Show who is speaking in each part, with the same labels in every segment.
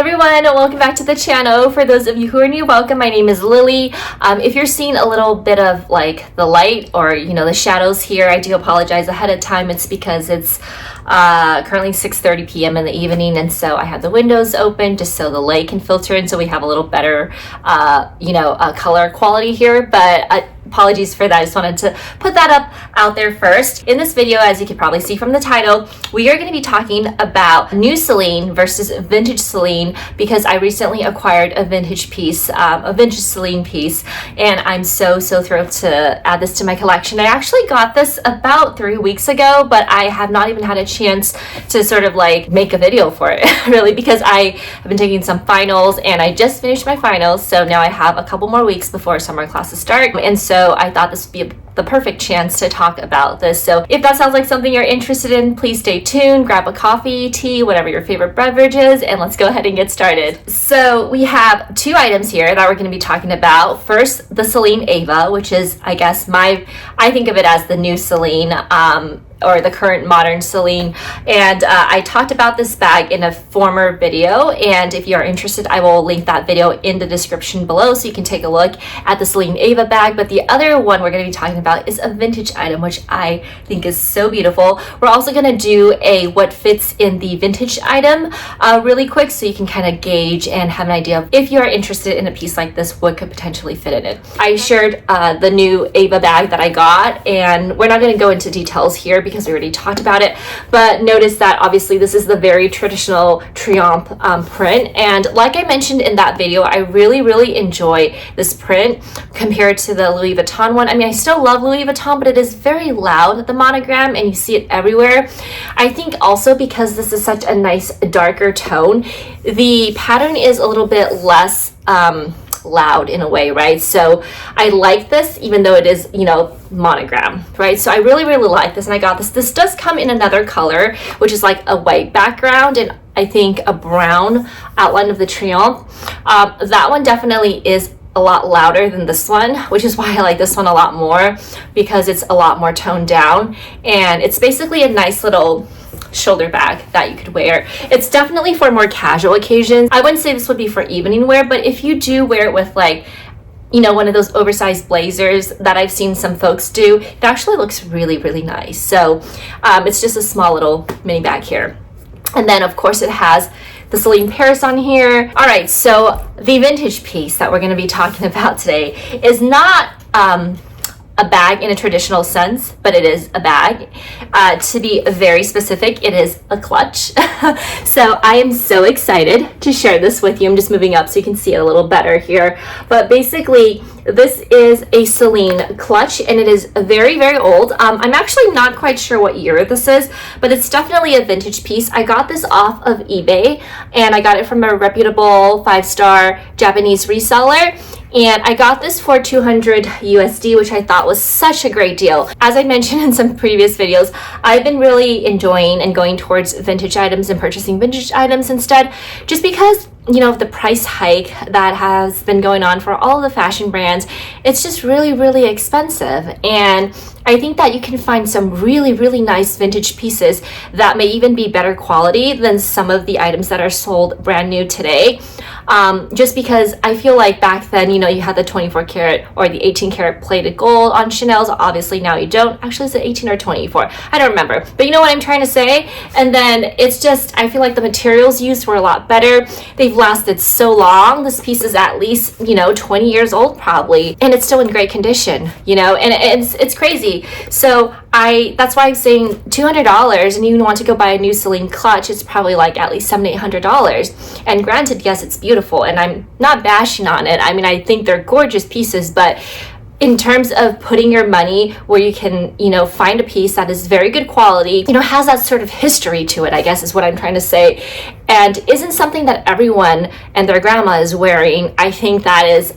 Speaker 1: everyone, welcome back to the channel. For those of you who are new, welcome. My name is Lily. If you're seeing a little bit of like the light or the shadows here, I do apologize ahead of time. It's because it's currently 6:30 p.m. in the evening, and so I have the windows open just so the light can filter in, so we have a little better color quality here. But apologies for that. I just wanted to put that up out there first. In this video, as you can probably see from the title, we are going to be talking about new Celine versus vintage Celine, because I recently acquired a vintage piece, a vintage Celine piece, and I'm so thrilled to add this to my collection. I actually got this about 3 weeks ago, but I have not even had a chance to sort of like make a video for it really, because I have been taking some finals and I just finished my finals, so now I have a couple more weeks before summer classes start, and so I thought this would be the perfect chance to talk about this. So if that sounds like something you're interested in, please stay tuned, grab a coffee, tea, whatever your favorite beverage is, and let's go ahead and get started. So we have two items here that we're going to be talking about. First, the Celine Ava, which is, I guess, I think of it as the new Celine, or the current modern Celine, and I talked about this bag in a former video, and if you're interested, I will link that video in the description below so you can take a look at the Celine Ava bag. But the other one we're going to be talking about is a vintage item, which I think is so beautiful. We're also going to do a what fits in the vintage item really quick, so you can kind of gauge and have an idea of, if you're interested in a piece like this, what could potentially fit in it. I shared the new Ava bag that I got, and we're not going to go into details here because we already talked about it, but notice that obviously this is the very traditional Triomphe print, and like I mentioned in that video, I really enjoy this print compared to the Louis Vuitton one. I mean, I still love Louis Vuitton, but it is very loud, the monogram, and you see it everywhere. I think also because this is such a nice darker tone, the pattern is a little bit less loud in a way, right? So I like this, even though it is, monogram, right? So I really like this, and I got this. This does come in another color, which is like a white background and I think a brown outline of the Triomphe. That one definitely is a lot louder than this one, which is why I like this one a lot more, because it's a lot more toned down, and it's basically a nice little shoulder bag that you could wear. It's definitely for more casual occasions. I wouldn't say this would be for evening wear, but if you do wear it with like, one of those oversized blazers that I've seen some folks do, it actually looks really nice. So it's just a small little mini bag here. And then of course it has the Celine Paris on here. All right, so the vintage piece that we're going to be talking about today is not a bag in a traditional sense, but it is a bag. To be very specific, it is a clutch. So I am so excited to share this with you. I'm just moving up so you can see it a little better here. But basically, this is a Celine clutch, and it is very old. I'm actually not quite sure what year this is, but it's definitely a vintage piece. I got this off of eBay, and I got it from a reputable 5-star Japanese reseller. And I got this for 200 USD, which I thought was such a great deal. As I mentioned in some previous videos, I've been really enjoying and going towards vintage items and purchasing vintage items instead, just because the price hike that has been going on for all of the fashion brands. It's just really expensive, and I think that you can find some really nice vintage pieces that may even be better quality than some of the items that are sold brand new today. Just because I feel like back then, you had the 24 karat or the 18 karat plated gold on Chanel's. Obviously now you don't. Actually, is it 18 or 24? I don't remember, but you know what I'm trying to say. And then it's just, I feel like the materials used were a lot better. They've lasted so long. This piece is at least 20 years old probably, and it's still in great condition, and it's crazy. So that's why I'm saying $200, and you want to go buy a new Celine clutch, it's probably like at least $700-800. And granted, yes, it's beautiful, and I'm not bashing on it. I mean, I think they're gorgeous pieces, but in terms of putting your money where you can, find a piece that is very good quality, has that sort of history to it, I guess is what I'm trying to say, and isn't something that everyone and their grandma is wearing, I think that is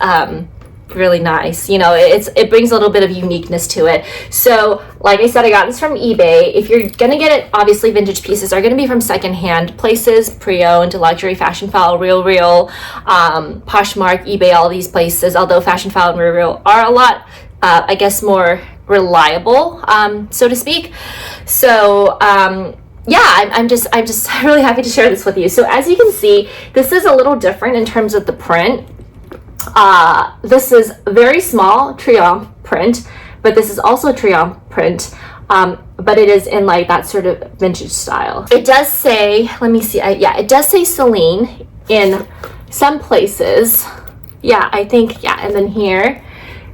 Speaker 1: really nice. It brings a little bit of uniqueness to it. So like I said, I got this from eBay. If you're gonna get it, obviously vintage pieces are gonna be from secondhand places, pre-owned, luxury, Fashion File, Real, Poshmark, eBay, all these places, although Fashion File and Real are a lot I guess more reliable, so to speak. So yeah, I'm just really happy to share this with you. So as you can see, this is a little different in terms of the print. This is very small triomphe print, but this is also triomphe print, but it is in like that sort of vintage style. It does say, let me see, yeah, it does say Celine in some places. Yeah, I think, yeah, and then here.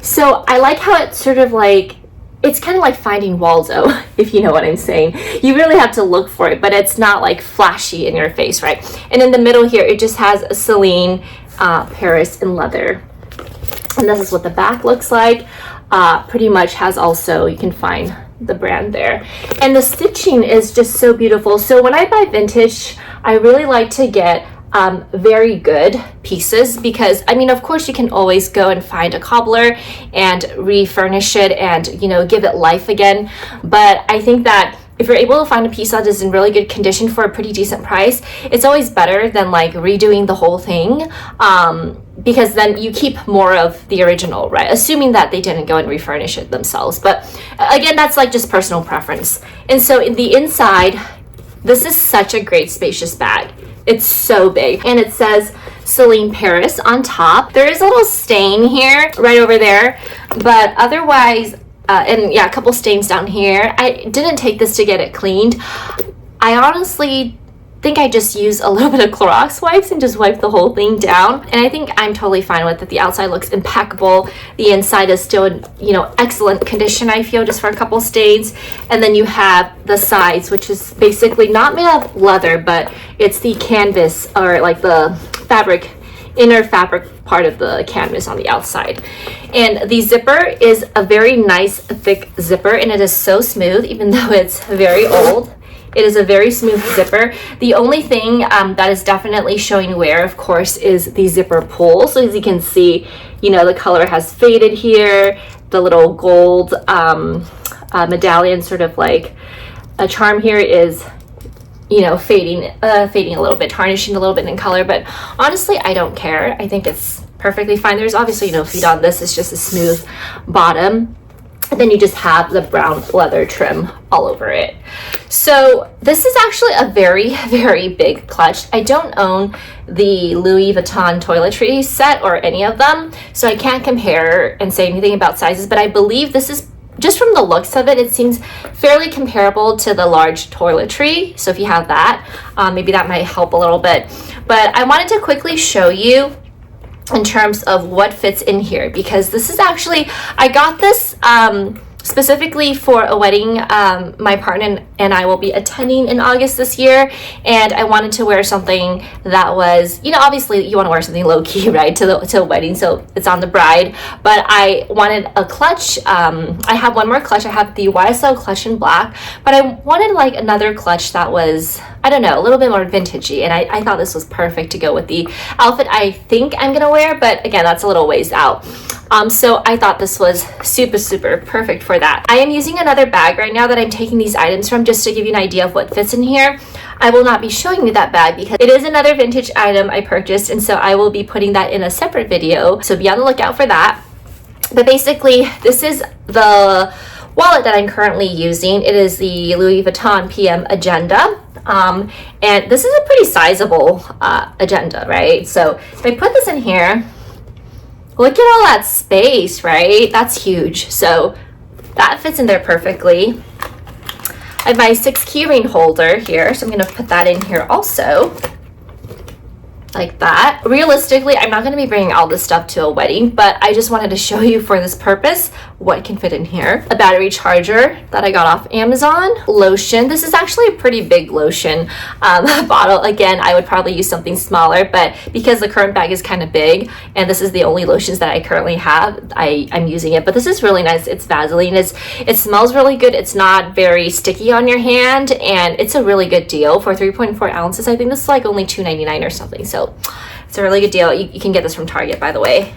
Speaker 1: So I like how it's sort of like, it's kind of like finding Waldo, if you know what I'm saying. You really have to look for it, but it's not like flashy in your face, right? And in the middle here, it just has a Celine Paris in leather. And this is what the back looks like. Pretty much has also, you can find the brand there. And the stitching is just so beautiful. So when I buy vintage, I really like to get very good pieces, because I mean, of course you can always go and find a cobbler and refurnish it and, you know, give it life again. But I think that if you're able to find a piece that is in really good condition for a pretty decent price, it's always better than like redoing the whole thing, because then you keep more of the original, right? Assuming that they didn't go and refurnish it themselves. But again, that's like just personal preference. And so in the inside, this is such a great spacious bag. It's so big, and it says Celine Paris on top. There is a little stain here, right over there, but otherwise, and yeah, a couple stains down here. I didn't take this to get it cleaned. I honestly think I just use a little bit of Clorox wipes and just wipe the whole thing down, and I think I'm totally fine with it. The outside looks impeccable. The inside is still in, you know, excellent condition, I feel, just for a couple stains. And then you have the sides, which is basically not made of leather, but it's the canvas, or like the fabric, inner fabric part of the canvas on the outside. And the zipper is a very nice thick zipper, and it is so smooth, even though it's very old. It is a very smooth zipper. The only thing that is definitely showing wear, of course, is the zipper pull. So as you can see, you know, the color has faded here. The little gold medallion, sort of like a charm here, is, you know, fading a little bit, tarnishing a little bit in color. But honestly, I don't care. I think it's perfectly fine. There's obviously no feet on this. It's just a smooth bottom. And then you just have the brown leather trim all over it. So this is actually a very, very big clutch. I don't own the Louis Vuitton toiletry set or any of them, so I can't compare and say anything about sizes, but I believe this is, just from the looks of it, it seems fairly comparable to the large toiletry. So if you have that, maybe that might help a little bit. But I wanted to quickly show you in terms of what fits in here, because this is actually, I got this specifically for a wedding my partner and I will be attending in August this year, and I wanted to wear something that was, you know, obviously you want to wear something low-key, right, to a wedding, so it's on the bride. But I wanted a clutch. I have one more clutch. I have the YSL clutch in black, but I wanted like another clutch that was, I don't know, a little bit more vintagey, and I thought this was perfect to go with the outfit I think I'm gonna wear, but again, that's a little ways out. So I thought this was super perfect for that. I am using another bag right now that I'm taking these items from, just to give you an idea of what fits in here. I will not be showing you that bag because it is another vintage item I purchased, and so I will be putting that in a separate video, so be on the lookout for that. But basically, this is the wallet that I'm currently using. It is the Louis Vuitton PM Agenda. And this is a pretty sizable agenda, right? So if I put this in here, look at all that space, right? That's huge. So that fits in there perfectly. I have my 6 keyring holder here, so I'm going to put that in here also, like that. Realistically, I'm not going to be bringing all this stuff to a wedding, but I just wanted to show you for this purpose what can fit in here. A battery charger that I got off Amazon. Lotion. This is actually a pretty big lotion bottle. Again, I would probably use something smaller, but because the current bag is kind of big and this is the only lotions that I currently have, I'm using it. But this is really nice. It's Vaseline. It smells really good. It's not very sticky on your hand, and it's a really good deal for 3.4 ounces. I think this is like only $2.99 or something. So it's a really good deal. You can get this from Target, by the way,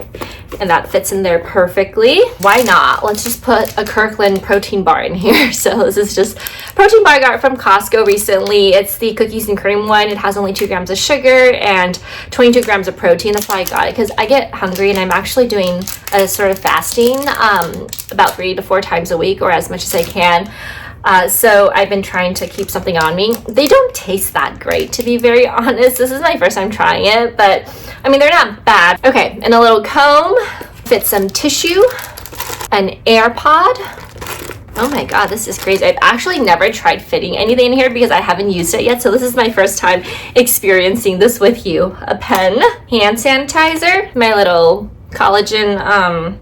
Speaker 1: and that fits in there perfectly. Why not? Let's just put a Kirkland protein bar in here. So this is just protein bar I got from Costco recently. It's the cookies and cream one. It has only 2 grams of sugar and 22 grams of protein. That's why I got it, because I get hungry and I'm actually doing a sort of fasting about 3 to 4 times a week, or as much as I can. So I've been trying to keep something on me. They don't taste that great, to be very honest. This is my first time trying it, but I mean, they're not bad. Okay, and a little comb, fit some tissue, an AirPod. Oh my god, this is crazy. I've actually never tried fitting anything in here because I haven't used it yet, so this is my first time experiencing this with you. A pen, hand sanitizer, my little collagen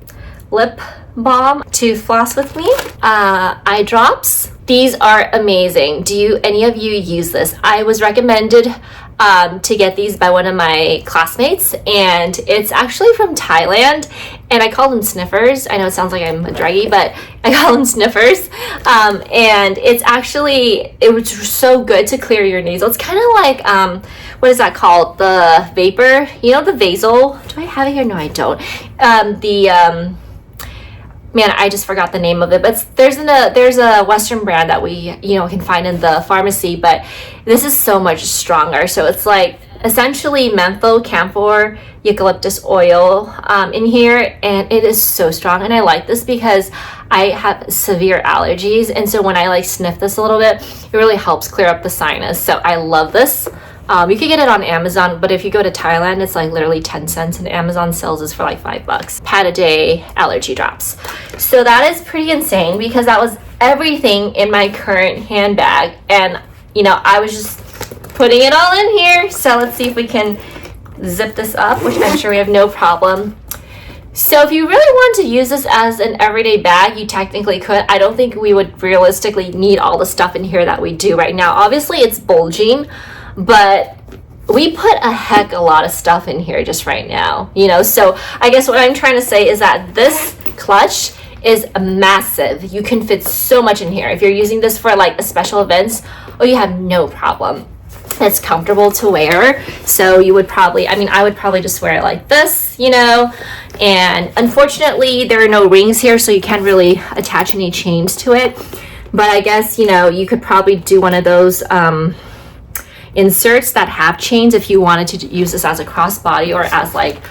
Speaker 1: lip balm to floss with me, eye drops. These are amazing. Do any of you use this? I was recommended to get these by one of my classmates, and it's actually from Thailand, and I call them sniffers. I know it sounds like I'm a druggie, but I call them sniffers. And it was so good to clear your nasal. It's kind of like what is that called? The vapor, you know, the Vasal. Do I have it here? No, I don't. Man, I just forgot the name of it, but there's a Western brand that we, you know, can find in the pharmacy, but this is so much stronger. So it's like essentially menthol, camphor, eucalyptus oil in here, and it is so strong. And I like this because I have severe allergies, and so when I like sniff this a little bit, it really helps clear up the sinus. So I love this. You can get it on Amazon, but if you go to Thailand, it's like literally 10 cents, and Amazon sells this for like $5. Pat a day allergy drops. So that is pretty insane because that was everything in my current handbag. And, you know, I was just putting it all in here. So let's see if we can zip this up, which I'm sure we have no problem. So if you really want to use this as an everyday bag, you technically could. I don't think we would realistically need all the stuff in here that we do right now. Obviously, it's bulging, but we put a lot of stuff in here just right now, you know. So I guess what I'm trying to say is that this clutch is massive. You can fit so much in here. If you're using this for like a special events, you have no problem. It's comfortable to wear. So you would probably, I would probably just wear it like this, you know. And unfortunately, there are no rings here, so you can't really attach any chains to it. But I guess, you know, you could probably do one of those inserts that have chains if you wanted to use this as a crossbody or as like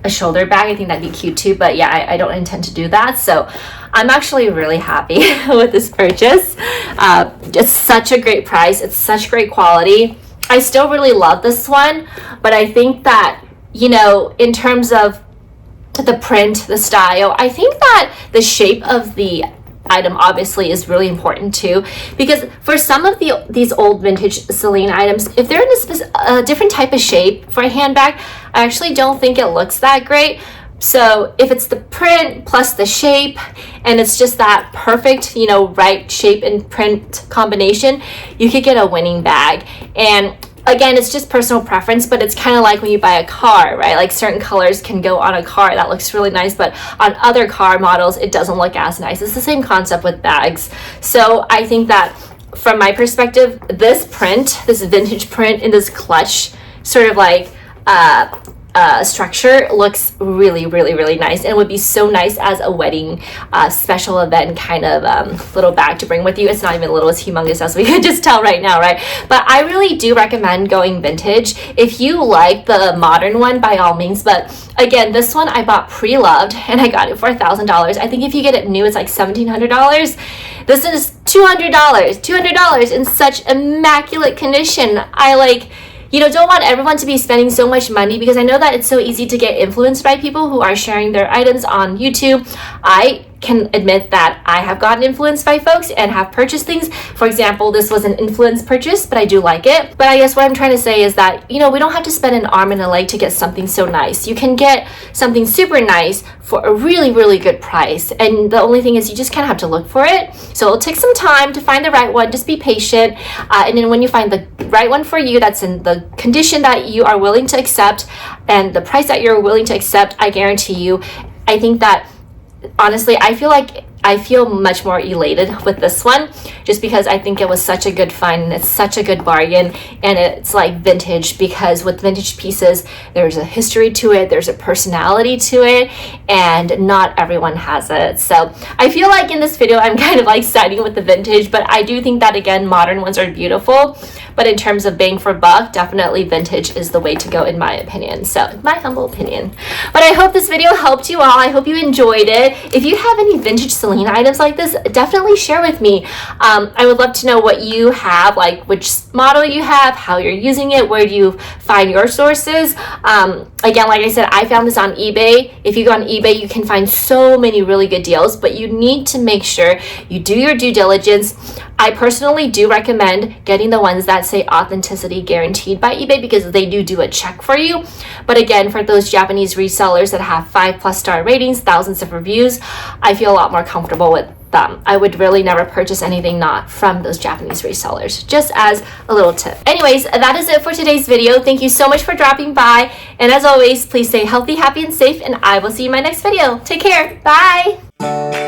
Speaker 1: a shoulder bag. I think that'd be cute too, but yeah, I don't intend to do that. So I'm actually really happy with this purchase. It's such a great price. It's such great quality. I still really love this one, but I think that, you know, in terms of the print, the style, I think that the shape of the item obviously is really important too, because for some of these old vintage Celine items, if they're in a different type of shape for a handbag, I actually don't think it looks that great. So if it's the print plus the shape and it's just that perfect, you know, right shape and print combination, you could get a winning bag. And again, it's just personal preference, but it's kind of like when you buy a car, right? Like certain colors can go on a car that looks really nice, but on other car models, it doesn't look as nice. It's the same concept with bags. So I think that from my perspective, this print, this vintage print in this clutch sort of like structure looks really, really, really nice, and would be so nice as a wedding special event kind of little bag to bring with you. It's not even little, it's humongous, as we could just tell right now, right? But I really do recommend going vintage. If you like the modern one, by all means, but again, this one I bought pre-loved and I got it for $1,000. I think if you get it new, it's like $1,700. This is $200 in such immaculate condition. You know, don't want everyone to be spending so much money, because I know that it's so easy to get influenced by people who are sharing their items on YouTube. I can admit that I have gotten influenced by folks and have purchased things. For example, this was an influence purchase, but I do like it. But I guess what I'm trying to say is that, you know, we don't have to spend an arm and a leg to get something so nice. You can get something super nice for a really, really good price. And the only thing is you just kind of have to look for it. So it'll take some time to find the right one. Just be patient. And then when you find the right one for you, that's in the condition that you are willing to accept and the price that you're willing to accept, I guarantee you, I think that honestly, I feel much more elated with this one, just because I think it was such a good find and it's such a good bargain, and it's like vintage, because with vintage pieces, there's a history to it, there's a personality to it, and not everyone has it. So I feel like in this video, I'm kind of like siding with the vintage, but I do think that, again, modern ones are beautiful. But in terms of bang for buck, definitely vintage is the way to go, in my opinion. So, my humble opinion. But I hope this video helped you all. I hope you enjoyed it. If you have any vintage Celine Celine items like this, definitely share with me. I would love to know what you have, like which model you have, how you're using it, where do you find your sources. Again, like I said, I found this on eBay. If you go on eBay, you can find so many really good deals, but you need to make sure you do your due diligence. I personally do recommend getting the ones that say authenticity guaranteed by eBay because they do a check for you. But again, for those Japanese resellers that have 5+ star ratings, thousands of reviews, I feel a lot more comfortable with them. I would really never purchase anything not from those Japanese resellers, just as a little tip. Anyways, that is it for today's video. Thank you so much for dropping by. And as always, please stay healthy, happy, and safe, and I will see you in my next video. Take care. Bye.